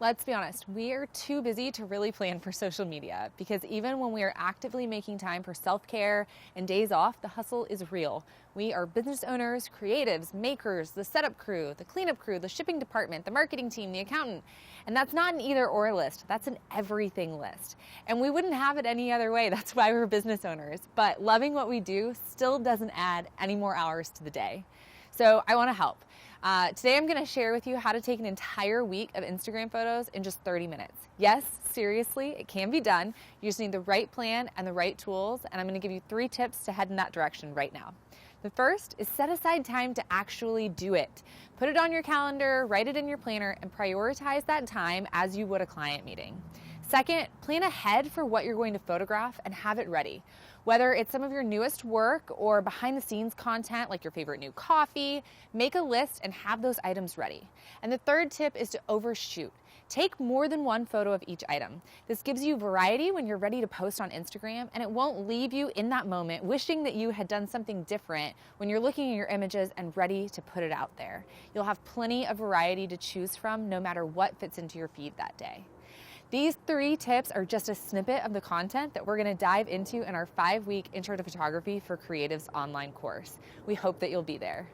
Let's be honest, we are too busy to really plan for social media because even when we are actively making time for self-care and days off, the hustle is real. We are business owners, creatives, makers, the setup crew, the cleanup crew, the shipping department, the marketing team, the accountant. And that's not an either or list, that's an everything list. And we wouldn't have it any other way, that's why we're business owners. But loving what we do still doesn't add any more hours to the day. So I want to help. Today I'm going to share with you how to take an entire week of Instagram photos in just 30 minutes. Yes, seriously, it can be done. You just need the right plan and the right tools, and I'm going to give you 3 tips to head in that direction right now. The first is set aside time to actually do it. Put it on your calendar, write it in your planner, and prioritize that time as you would a client meeting. Second, plan ahead for what you're going to photograph and have it ready. Whether it's some of your newest work or behind the scenes content like your favorite new coffee, make a list and have those items ready. And the third tip is to overshoot. Take more than one photo of each item. This gives you variety when you're ready to post on Instagram, and it won't leave you in that moment wishing that you had done something different when you're looking at your images and ready to put it out there. You'll have plenty of variety to choose from no matter what fits into your feed that day. These 3 tips are just a snippet of the content that we're going to dive into in our 5-week Intro to Photography for Creatives online course. We hope that you'll be there.